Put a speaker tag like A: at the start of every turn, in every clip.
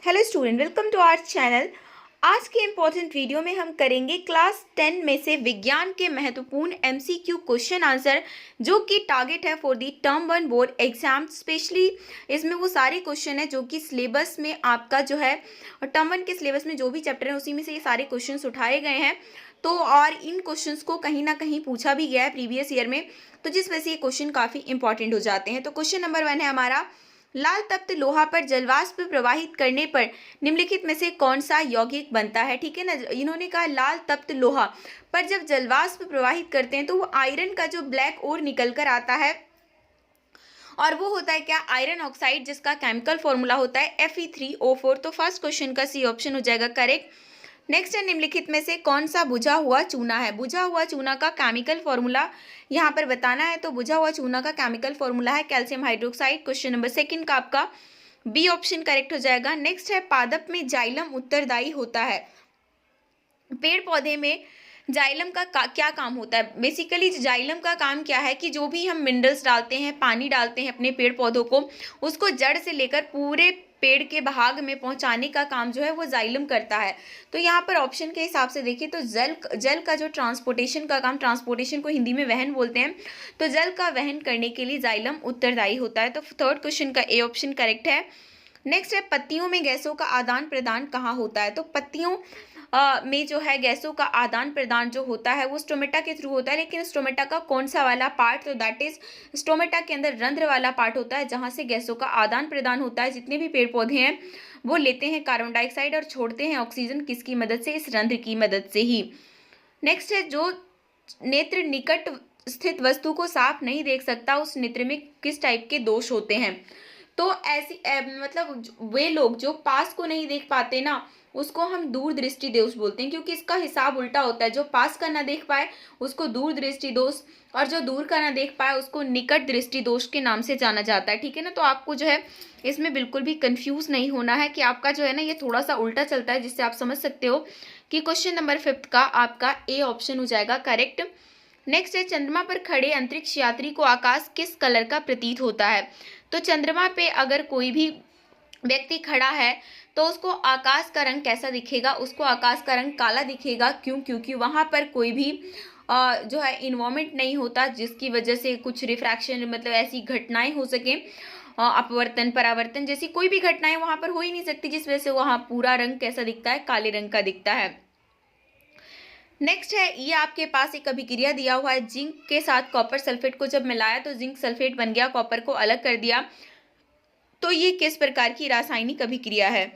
A: Hello student, welcome to our channel. आज के important video में हम करेंगे क्लास 10 में से विज्ञान के महत्वपूर्ण एमसीक्यू क्वेश्चन आंसर, जो कि टारगेट है for the term 1 board exam. Specially इसमें वो सारे क्वेश्चन है जो कि सिलेबस में आपका जो है टर्म 1 के सिलेबस में जो भी चैप्टर है उसी में से ये सारे क्वेश्चन उठाए गए हैं। तो और इन क्वेश्चंस को कहीं ना कहीं पूछा भी गया है प्रीवियस ईयर में, तो जिस वजह से ये क्वेश्चन काफ़ी इंपॉर्टेंट हो जाते हैं। तो क्वेश्चन नंबर 1 है हमारा, लाल तप्त लोहा पर जलवाष्प प्रवाहित करने पर निम्नलिखित में से कौन सा यौगिक बनता है। ठीक है ना, इन्होंने कहा लाल तप्त लोहा पर जब जलवाष्प प्रवाहित करते हैं तो वो आयरन का जो ब्लैक ओर निकल कर आता है और वो होता है क्या, आयरन ऑक्साइड, जिसका केमिकल फॉर्मूला होता है Fe3O4। तो फर्स्ट क्वेश्चन का सी ऑप्शन हो जाएगा करेक्ट। नेक्स्ट है, निम्नलिखित में से कौन सा बुझा हुआ चूना है। बुझा हुआ चूना का केमिकल फॉर्मूला यहाँ पर बताना है। तो बुझा हुआ चूना का केमिकल फॉर्मूला है calcium hydroxide. Question number second का आपका बी ऑप्शन करेक्ट हो जाएगा। नेक्स्ट है, पादप में जाइलम उत्तरदायी होता है। पेड़ पौधे में जाइलम का क्या काम होता है। बेसिकली जाइलम का काम क्या है कि जो भी हम मिनरल्स डालते हैं, पानी डालते हैं अपने पेड़ पौधों को, उसको जड़ से लेकर पूरे पेड़ के भाग में पहुंचाने का काम जो है वो जाइलम करता है। तो यहाँ पर ऑप्शन के हिसाब से देखिए तो जल का जो ट्रांसपोर्टेशन का काम, ट्रांसपोर्टेशन को हिंदी में वहन बोलते हैं, तो जल का वहन करने के लिए जाइलम उत्तरदायी होता है। तो थर्ड क्वेश्चन का ए ऑप्शन करेक्ट है। नेक्स्ट है, पत्तियों में गैसों का आदान प्रदान कहाँ होता है। तो पत्तियों में जो है गैसों का आदान प्रदान जो होता है वो स्टोमेटा के थ्रू होता है। लेकिन स्टोमेटा का कौन सा वाला पार्ट, तो दैट इज स्टोमेटा के अंदर रंध्र वाला पार्ट होता है जहाँ से गैसों का आदान प्रदान होता है। जितने भी पेड़ पौधे हैं वो लेते हैं कार्बन डाइऑक्साइड और छोड़ते हैं ऑक्सीजन, किसकी मदद से, इस रंध्र की मदद से ही। नेक्स्ट है, जो नेत्र निकट स्थित वस्तु को साफ नहीं देख सकता उस नेत्र में किस टाइप के दोष होते हैं। तो ऐसी मतलब वे लोग जो पास को नहीं देख पाते ना, उसको हम दूर दृष्टि दोष बोलते हैं, क्योंकि इसका हिसाब उल्टा होता है। जो पास का ना देख पाए उसको दूर दृष्टि दोष, और जो दूर का ना देख पाए उसको निकट दृष्टि दोष के नाम से जाना जाता है। ठीक है ना, तो आपको जो है इसमें बिल्कुल भी कंफ्यूज नहीं होना है कि आपका जो है ना ये थोड़ा सा उल्टा चलता है, जिससे आप समझ सकते हो कि क्वेश्चन नंबर 5 का आपका ए ऑप्शन हो जाएगा करेक्ट। नेक्स्ट है, चंद्रमा पर खड़े अंतरिक्ष यात्री को आकाश किस कलर का प्रतीत होता है। तो चंद्रमा पे अगर कोई भी व्यक्ति खड़ा है तो उसको आकाश का रंग कैसा दिखेगा, उसको आकाश का रंग काला दिखेगा। क्यों? क्योंकि वहाँ पर कोई भी जो है इन्वायरमेंट नहीं होता, जिसकी वजह से कुछ रिफ्रैक्शन मतलब ऐसी घटनाएं हो सके, अपवर्तन परावर्तन जैसी कोई भी घटनाएं वहाँ पर हो ही नहीं सकती, जिस वजह से वहाँ पूरा रंग कैसा दिखता है, काले रंग का दिखता है। नेक्स्ट है, ये आपके पास एक अभिक्रिया दिया हुआ है, जिंक के साथ कॉपर सल्फेट को जब मिलाया तो जिंक सल्फेट बन गया, कॉपर को अलग कर दिया। तो ये किस प्रकार की रासायनिक अभिक्रिया है।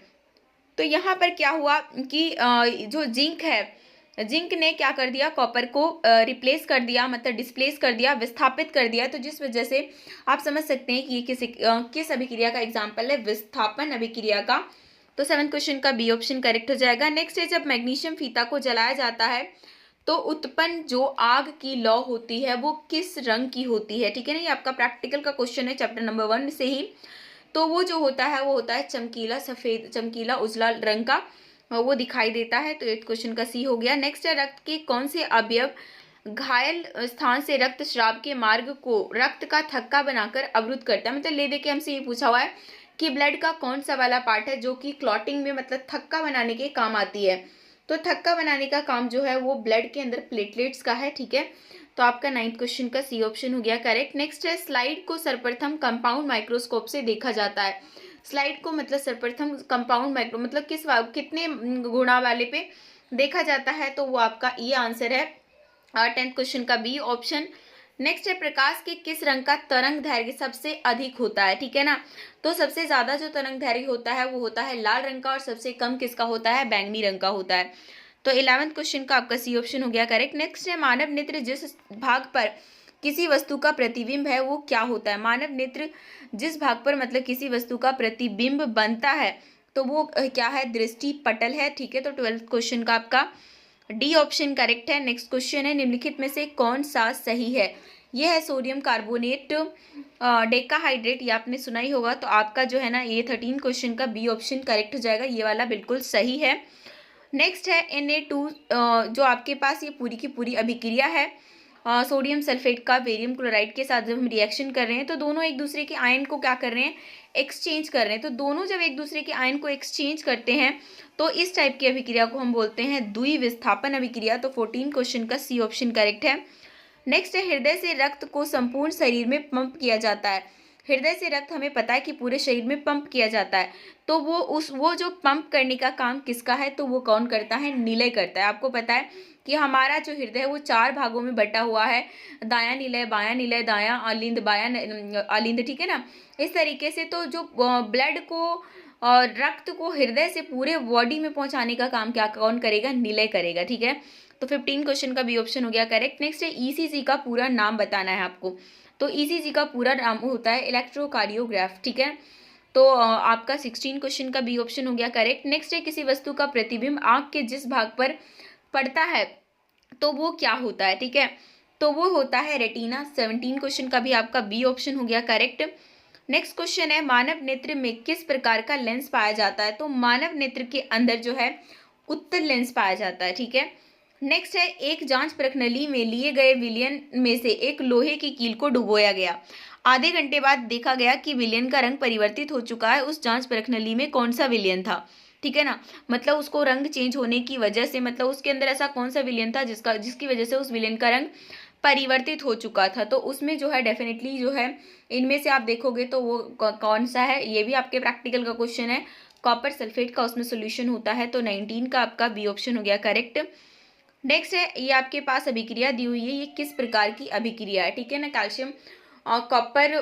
A: तो यहाँ पर क्या हुआ कि जो जिंक है, जिंक ने क्या कर दिया, कॉपर को रिप्लेस कर दिया, मतलब डिस्प्लेस कर दिया, विस्थापित कर दिया। तो जिस वजह से आप समझ सकते हैं कि ये किस अभिक्रिया का एग्जाम्पल है, विस्थापन अभिक्रिया का। तो 7th क्वेश्चन का बी ऑप्शन करेक्ट हो जाएगा। नेक्स्ट है, जब मैग्नीशियम फीता को जलाया जाता है तो उत्पन्न जो आग की लौ होती है वो किस रंग की होती है। ठीक है ना, ये आपका प्रैक्टिकल का क्वेश्चन है चैप्टर नंबर 1 से ही। तो वो जो होता है वो होता है चमकीला सफ़ेद, चमकीला उजला रंग का वो दिखाई देता है। तो 8th क्वेश्चन का सी हो गया। नेक्स्ट है, रक्त के कौन से अवयव घायल स्थान से रक्त स्राव के मार्ग को रक्त का थक्का बनाकर अवरुद्ध करता है। मतलब ले दे के हमसे ये पूछा हुआ है कि ब्लड का कौन सा वाला पार्ट है जो कि क्लॉटिंग में मतलब थक्का बनाने के काम आती है। तो थक्का बनाने का काम जो है वो ब्लड के अंदर प्लेटलेट्स का है। ठीक है, तो आपका 9th क्वेश्चन का सी ऑप्शन हो गया करेक्ट। नेक्स्ट है, स्लाइड को सर्वप्रथम कंपाउंड माइक्रोस्कोप से देखा जाता है। स्लाइड को मतलब सर्वप्रथम कंपाउंड माइक्रो मतलब कितने गुणा वाले पे देखा जाता है, तो वो आपका ये आंसर है 10th क्वेश्चन का बी ऑप्शन। नेक्स्ट है, प्रकाश के किस रंग का तरंग दैर्घ्य सबसे अधिक होता है। ठीक है ना, तो सबसे ज्यादा जो तरंग दैर्घ्य होता है वो होता है लाल रंग का, और सबसे कम किसका होता है, बैंगनी रंग का होता है। तो 11th क्वेश्चन का आपका सी ऑप्शन हो गया करेक्ट। नेक्स्ट है, मानव नेत्र जिस भाग पर किसी वस्तु का प्रतिबिंब है वो क्या होता है। मानव नेत्र जिस भाग पर मतलब किसी वस्तु का प्रतिबिंब बनता है तो वो क्या है, दृष्टि पटल है। ठीक है, तो 12th क्वेश्चन का आपका डी ऑप्शन करेक्ट है। नेक्स्ट क्वेश्चन है, निम्नलिखित में से कौन सा सही है। यह है सोडियम कार्बोनेट डेकाहाइड्रेट, ये आपने सुना ही होगा। तो आपका जो है ना ये 13 क्वेश्चन का बी ऑप्शन करेक्ट हो जाएगा, ये वाला बिल्कुल सही है। नेक्स्ट है Na2 जो आपके पास ये पूरी की पूरी अभिक्रिया है सोडियम सल्फेट का बेरियम क्लोराइड के साथ जब हम रिएक्शन कर रहे हैं तो दोनों एक दूसरे के आयन को क्या कर रहे हैं, एक्सचेंज कर रहे हैं। तो दोनों जब एक दूसरे के आयन को एक्सचेंज करते हैं तो इस टाइप की अभिक्रिया को हम बोलते हैं द्विविस्थापन अभिक्रिया। तो 14 क्वेश्चन का सी ऑप्शन करेक्ट है। नेक्स्ट है, हृदय से रक्त को संपूर्ण शरीर में पंप किया जाता है। हृदय से रक्त हमें पता है कि पूरे शरीर में पंप किया जाता है, तो वो जो पंप करने का काम किसका है, तो वो कौन करता है, निलय करता है। आपको पता है कि हमारा जो हृदय है वो 4 भागों में बटा हुआ है, दायां निलय, बायां निलय, दायां अलिंद, बायां अलिंद, ठीक है ना। इस तरीके से तो जो ब्लड को और रक्त को हृदय से पूरे बॉडी में पहुंचाने का काम क्या कौन करेगा, निलय करेगा, ठीक है। तो 15 क्वेश्चन का बी ऑप्शन हो गया करेक्ट। नेक्स्ट है, ईसीजी का पूरा नाम बताना है आपको। तो ईसीजी का पूरा नाम होता है इलेक्ट्रोकार्डियोग्राफ, ठीक है। तो आपका 16 क्वेश्चन का बी ऑप्शन हो गया करेक्ट। नेक्स्ट है, किसी वस्तु का प्रतिबिंब आंख के जिस भाग पर पड़ता है तो वो क्या होता है, ठीक है। तो वो होता है रेटिना। 17 क्वेश्चन का भी आपका बी ऑप्शन हो गया करेक्ट। नेक्स्ट क्वेश्चन है, मानव नेत्र में किस प्रकार का लेंस पाया जाता है। तो मानव नेत्र के अंदर जो है उत्तल लेंस पाया जाता है, ठीक है। नेक्स्ट है, एक जांच प्रणाली में लिए गए विलयन में से एक लोहे की कील को डुबोया गया। आधे घंटे बाद देखा गया कि विलयन का रंग परिवर्तित हो चुका है। उस जांच प्रणाली में कौन सा विलयन था, ठीक है ना। मतलब उसको रंग चेंज होने की वजह से, मतलब उसके अंदर ऐसा कौन सा विलयन था जिसकी वजह से उस विलयन का रंग परिवर्तित हो चुका था। तो उसमें जो है डेफिनेटली जो है इनमें से आप देखोगे तो वो कौन सा है, ये भी आपके प्रैक्टिकल का क्वेश्चन है। कॉपर सल्फेट का उसमें सोल्यूशन होता है। तो 19 का आपका बी ऑप्शन हो गया करेक्ट। नेक्स्ट है, ये आपके पास अभिक्रिया दी हुई है, ये किस प्रकार की अभिक्रिया है, ठीक है ना। कैल्शियम और कॉपर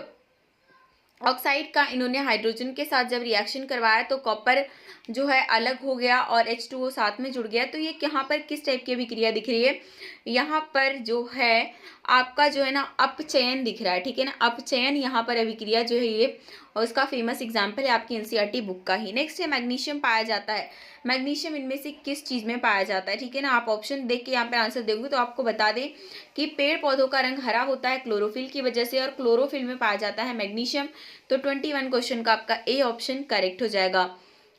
A: ऑक्साइड का इन्होंने हाइड्रोजन के साथ जब रिएक्शन करवाया तो कॉपर जो है अलग हो गया और H2O साथ में जुड़ गया। तो ये यहाँ पर किस टाइप की अभिक्रिया दिख रही है, यहाँ पर जो है आपका जो है ना अपचयन दिख रहा है, ठीक है ना। अपचयन यहाँ पर अभिक्रिया जो है ये, और इसका फेमस एग्जाम्पल है आपकी एनसीईआरटी बुक का ही। नेक्स्ट है, मैग्नीशियम पाया जाता है। मैग्नीशियम इनमें से किस चीज़ में पाया जाता है, ठीक है ना। आप ऑप्शन देख के यहाँ पे आंसर दोगे तो आपको बता दें कि पेड़ पौधों का रंग हरा होता है क्लोरोफिल की वजह से, और क्लोरोफिल में पाया जाता है मैग्नीशियम। तो 21 क्वेश्चन का आपका ए ऑप्शन करेक्ट हो जाएगा।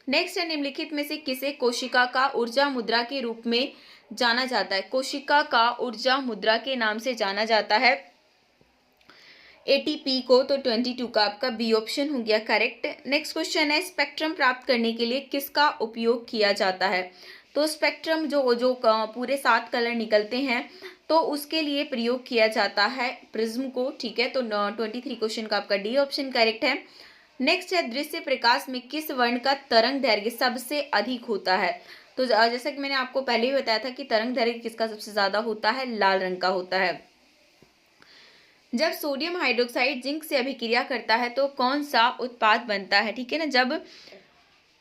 A: नेक्स्ट है, निम्नलिखित में से किसे कोशिका का ऊर्जा मुद्रा के रूप में जाना जाता है। कोशिका का ऊर्जा मुद्रा के नाम से जाना जाता है एटीपी को। तो 22 का आपका बी ऑप्शन हो गया करेक्ट। नेक्स्ट क्वेश्चन है, स्पेक्ट्रम प्राप्त करने के लिए किसका उपयोग किया जाता है। तो स्पेक्ट्रम जो पूरे 7 कलर निकलते हैं तो उसके लिए प्रयोग किया जाता है प्रिज्म को, ठीक है। तो 23 क्वेश्चन का आपका डी ऑप्शन करेक्ट है। नेक्स्ट है, दृश्य प्रकाश में किस वर्ण का तरंग दैर्घ्य सबसे अधिक होता है। तो जैसा कि मैंने आपको पहले ही बताया था कि तरंग दैर्घ्य किसका सबसे ज्यादा होता है, लाल रंग का होता है। जब सोडियम हाइड्रोक्साइड जिंक से अभिक्रिया करता है तो कौन सा उत्पाद बनता है, ठीक है ना। जब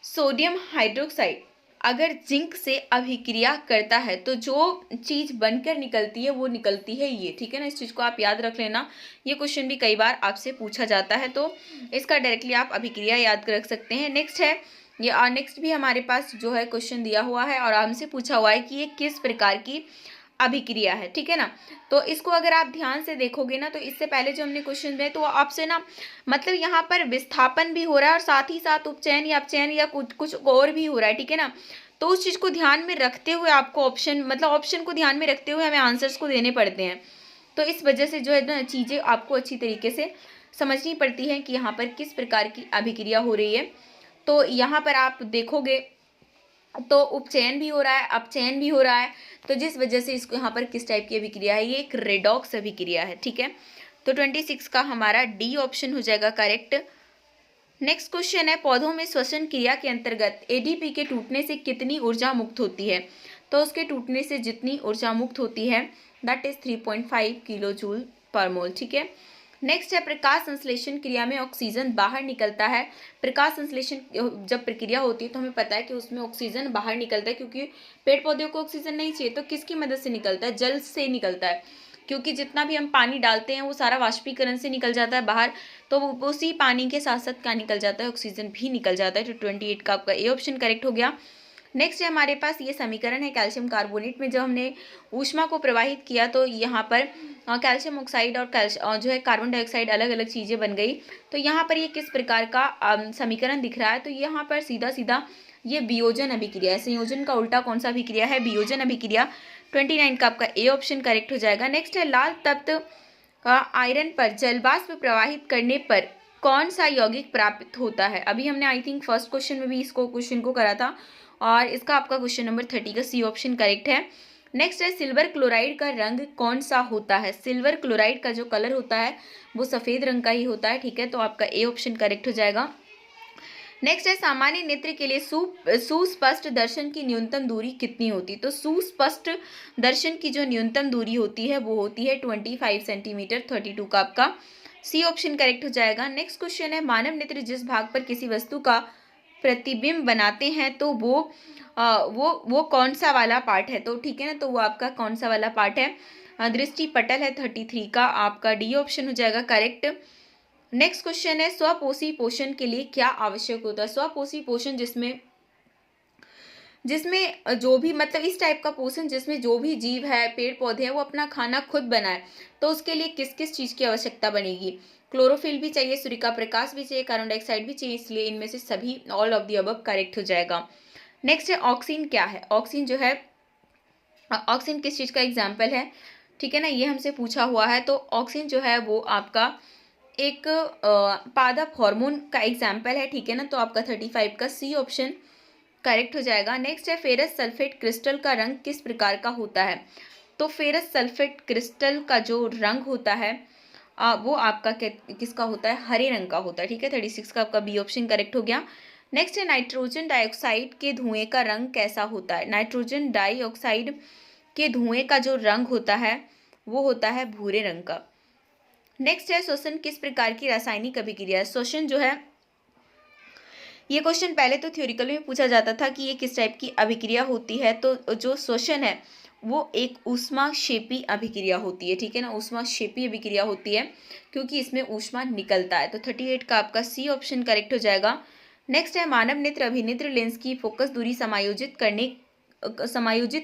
A: सोडियम हाइड्रोक्साइड अगर जिंक से अभिक्रिया करता है तो जो चीज़ बनकर निकलती है वो निकलती है ये, ठीक है ना। इस चीज़ को आप याद रख लेना, ये क्वेश्चन भी कई बार आपसे पूछा जाता है, तो इसका डायरेक्टली आप अभिक्रिया याद रख सकते हैं। नेक्स्ट है, ये नेक्स्ट भी हमारे पास जो है क्वेश्चन दिया हुआ है और हमसे पूछा हुआ है कि ये किस प्रकार की अभिक्रिया है, ठीक है ना। तो इसको अगर आप ध्यान से देखोगे ना तो इससे पहले जो हमने क्वेश्चन दिए तो आपसे ना मतलब यहाँ पर विस्थापन भी हो रहा है और साथ ही साथ उपचयन या अपचयन या कुछ और भी हो रहा है, ठीक है ना। तो उस चीज़ को ध्यान में रखते हुए आपको ऑप्शन को ध्यान में रखते हुए हमें आंसर्स को देने पड़ते हैं। तो इस वजह से जो है ना चीज़ें आपको अच्छी तरीके से समझनी पड़ती हैं कि यहाँ पर किस प्रकार की अभिक्रिया हो रही है। तो यहाँ पर आप देखोगे तो उपचयन भी हो रहा है, अपचयन भी हो रहा है, तो जिस वजह से इसको यहाँ पर किस टाइप की अभिक्रिया है, ये एक रेडॉक्स अभिक्रिया है, ठीक है। तो 26 का हमारा डी ऑप्शन हो जाएगा करेक्ट। नेक्स्ट क्वेश्चन है, पौधों में श्वसन क्रिया के अंतर्गत एडीपी के टूटने से कितनी ऊर्जा मुक्त होती है। तो उसके टूटने से जितनी ऊर्जा मुक्त होती है दैट इज 3.5 किलो जूल पर मोल, ठीक है। नेक्स्ट है, प्रकाश संश्लेषण क्रिया में ऑक्सीजन बाहर निकलता है। प्रकाश संश्लेषण जब प्रक्रिया होती है तो हमें पता है कि उसमें ऑक्सीजन बाहर निकलता है, क्योंकि पेड़ पौधों को ऑक्सीजन नहीं चाहिए। तो किसकी मदद से निकलता है, जल से निकलता है, क्योंकि जितना भी हम पानी डालते हैं वो सारा वाष्पीकरण से निकल जाता है बाहर, तो उसी पानी के साथ साथ क्या निकल जाता है, ऑक्सीजन भी निकल जाता है। तो 28 का आपका ए ऑप्शन करेक्ट हो गया। नेक्स्ट है हमारे पास ये समीकरण है कैल्शियम कार्बोनेट में जब हमने ऊष्मा को प्रवाहित किया तो यहाँ पर कैल्शियम ऑक्साइड और जो है कार्बन डाइऑक्साइड अलग अलग चीज़ें बन गई। तो यहाँ पर ये किस प्रकार का समीकरण दिख रहा है, तो यहाँ पर सीधा सीधा ये वियोजन अभिक्रिया है। संयोजन का उल्टा कौन सा अभिक्रिया है, वियोजन अभिक्रिया। 29 का आपका ए ऑप्शन करेक्ट हो जाएगा। नेक्स्ट है लाल तत्व आयरन पर जलवाष्प प्रवाहित करने पर कौन सा यौगिक प्राप्त होता है। अभी हमने आई थिंक फर्स्ट क्वेश्चन में भी इसको क्वेश्चन को करा था, और इसका आपका क्वेश्चन नंबर 30 का सी ऑप्शन करेक्ट है। नेक्स्ट है सिल्वर क्लोराइड का रंग कौन सा होता है। सिल्वर क्लोराइड का जो कलर होता है वो सफ़ेद रंग का ही होता है, ठीक है, तो आपका ए ऑप्शन करेक्ट हो जाएगा। नेक्स्ट है सामान्य नेत्र के लिए सुस्पष्ट दर्शन की न्यूनतम दूरी कितनी होती। तो सुस्पष्ट दर्शन की जो न्यूनतम दूरी होती है वो होती है 25 सेंटीमीटर। 32 का आपका सी ऑप्शन करेक्ट हो जाएगा। नेक्स्ट क्वेश्चन है मानव नेत्र जिस भाग पर किसी वस्तु का प्रतिबिंब बनाते हैं तो वो कौन सा वाला पार्ट है, तो ठीक है ना, तो वो आपका कौन सा वाला पार्ट है, दृष्टि पटल है। 33 का आपका डी ऑप्शन हो जाएगा करेक्ट। नेक्स्ट क्वेश्चन है स्वपोषी पोषण के लिए क्या आवश्यक होता है। स्वपोषी पोषण जिसमें जो भी मतलब इस टाइप का पोषण जिसमें जो भी जीव है, पेड़ पौधे हैं, वो अपना खाना खुद बनाए, तो उसके लिए किस किस चीज़ की आवश्यकता बनेगी। क्लोरोफिल भी चाहिए, सूर्य का प्रकाश भी चाहिए, कार्बन डाइऑक्साइड भी चाहिए, इसलिए इनमें से सभी all of the above correct हो जाएगा। नेक्स्ट है ऑक्सीजन क्या है। ऑक्सीजन जो है, ऑक्सीजन किस चीज़ का एग्जाम्पल है, ठीक है ना, ये हमसे पूछा हुआ है। तो ऑक्सीजन जो है वो आपका एक पादप हार्मोन का एग्जाम्पल है, ठीक है ना, तो आपका 35 का सी ऑप्शन करेक्ट हो जाएगा। नेक्स्ट है फेरस सल्फेट क्रिस्टल का रंग किस प्रकार का होता है। तो फेरस सल्फेट क्रिस्टल का जो रंग होता है वो आपका किसका होता है, हरे रंग का होता है, ठीक है। 36 का आपका बी ऑप्शन करेक्ट हो गया। नेक्स्ट है नाइट्रोजन डाइऑक्साइड के धुएं का रंग कैसा होता है। नाइट्रोजन डाइऑक्साइड के धुएं का जो रंग होता है वो होता है भूरे रंग का। नेक्स्ट है श्वसन किस प्रकार की रासायनिक अभिक्रिया है। श्वसन जो है, ये क्वेश्चन पहले तो थ्योरिकल में पूछा जाता था कि ये किस टाइप की अभिक्रिया होती है। तो जो श्वसन है वो एक ऊष्माक्षेपी अभिक्रिया होती है, ठीक है ना, ऊष्माक्षेपी अभिक्रिया होती है क्योंकि इसमें ऊष्मा निकलता है। तो 38 का आपका सी ऑप्शन करेक्ट हो जाएगा। नेक्स्ट है मानव नेत्र अभिनेत्र लेंस की फोकस दूरी समायोजित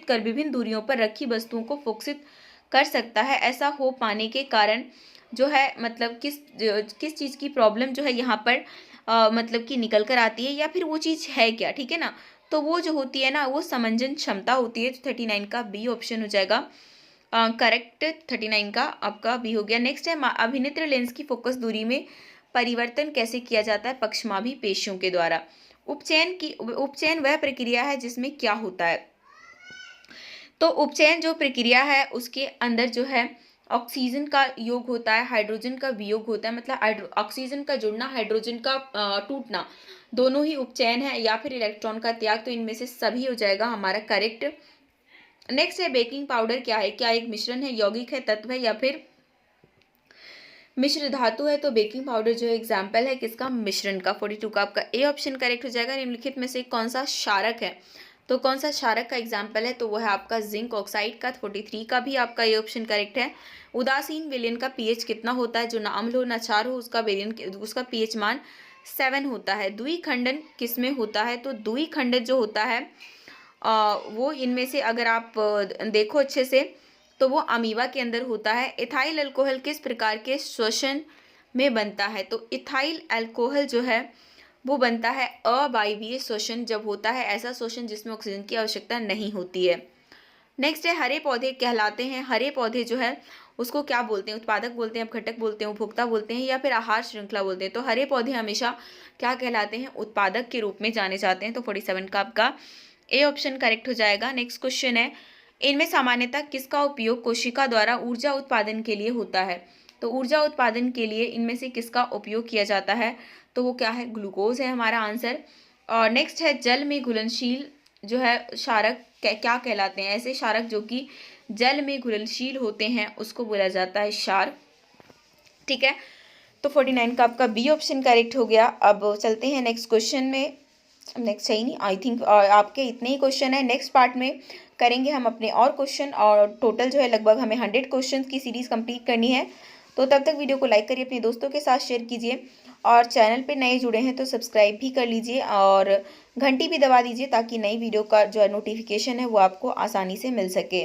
A: कर विभिन्न दूरियों पर रखी वस्तुओं को फोकसित कर सकता है। ऐसा हो पाने के कारण जो है मतलब किस चीज़ की प्रॉब्लम जो है यहाँ पर मतलब कि निकल कर आती है, या फिर वो चीज़ है क्या, ठीक है ना, तो वो जो होती है ना वो समंजन क्षमता होती है। तो 39 का बी ऑप्शन हो जाएगा करेक्ट। 39 का आपका बी हो गया। नेक्स्ट है अभिनेत्र लेंस की फोकस दूरी में परिवर्तन कैसे किया जाता है, पक्षमाभी पेशियों के द्वारा। उपचयन वह प्रक्रिया है जिसमें क्या होता है। तो उपचयन जो प्रक्रिया है उसके अंदर जो है ऑक्सीजन का योग होता है, हाइड्रोजन का वियोग होता है, मतलब ऑक्सीजन का जुड़ना, हाइड्रोजन का टूटना, दोनों ही उपचयन है, या फिर इलेक्ट्रॉन का त्याग। तो इनमें से सभी हो जाएगा हमारा करेक्ट। नेक्स्ट है बेकिंग पाउडर क्या है। क्या एक मिश्रण है, यौगिक है, तत्व है, या फिर मिश्र धातु है। तो बेकिंग पाउडर जो है एग्जाम्पल है किसका, मिश्रण का। 42 का आपका ए ऑप्शन करेक्ट हो जाएगा। निम्नलिखित में से कौन सा क्षारक है। तो कौन सा क्षारक का एग्जाम्पल है, तो वो है आपका जिंक ऑक्साइड का। 43 का भी आपका ये ऑप्शन करेक्ट है। उदासीन विलयन का पीएच कितना होता है, जो ना अम्ल हो ना क्षार हो, उसका पीएच मान 7 होता है। द्विखंडन किसमें होता है। तो द्विखंडन जो होता है वो इनमें से अगर आप देखो अच्छे से तो वो अमीबा के अंदर होता है। इथाइल अल्कोहल किस प्रकार के श्वसन में बनता है। तो इथाइल अल्कोहल जो है वो बनता है अवायवीय श्वसन जब होता है, ऐसा श्वसन जिसमें ऑक्सीजन की आवश्यकता नहीं होती है। नेक्स्ट है हरे पौधे कहलाते हैं। हरे पौधे जो है उसको क्या बोलते हैं, उत्पादक बोलते हैं, अपघटक बोलते हैं, उपभोक्ता बोलते हैं, या फिर आहार श्रृंखला बोलते हैं। तो हरे पौधे हमेशा क्या कहलाते हैं, उत्पादक के रूप में जाने जाते हैं। तो 47 का आपका ए ऑप्शन करेक्ट हो जाएगा। नेक्स्ट क्वेश्चन है इनमें सामान्यतः किसका उपयोग कोशिका द्वारा ऊर्जा उत्पादन के लिए होता है। तो ऊर्जा उत्पादन के लिए इनमें से किसका उपयोग किया जाता है, तो वो क्या है, ग्लूकोज है हमारा आंसर। और नेक्स्ट है जल में घुलनशील जो है क्षारक क्या कहलाते हैं। ऐसे क्षारक जो कि जल में घुलनशील होते हैं उसको बोला जाता है क्षार, ठीक है। तो 49 का आपका बी ऑप्शन करेक्ट हो गया। अब चलते हैं नेक्स्ट क्वेश्चन में। नेक्स्ट सही नहीं, आई थिंक आपके इतने ही क्वेश्चन है। नेक्स्ट पार्ट में करेंगे हम अपने और क्वेश्चन, और टोटल जो है लगभग हमें 100 क्वेश्चन की सीरीज़ कंप्लीट करनी है। तो तब तक वीडियो को लाइक करिए, अपने दोस्तों के साथ शेयर कीजिए, और चैनल पे नए जुड़े हैं तो सब्सक्राइब भी कर लीजिए और घंटी भी दबा दीजिए ताकि नई वीडियो का जो नोटिफिकेशन है वो आपको आसानी से मिल सके।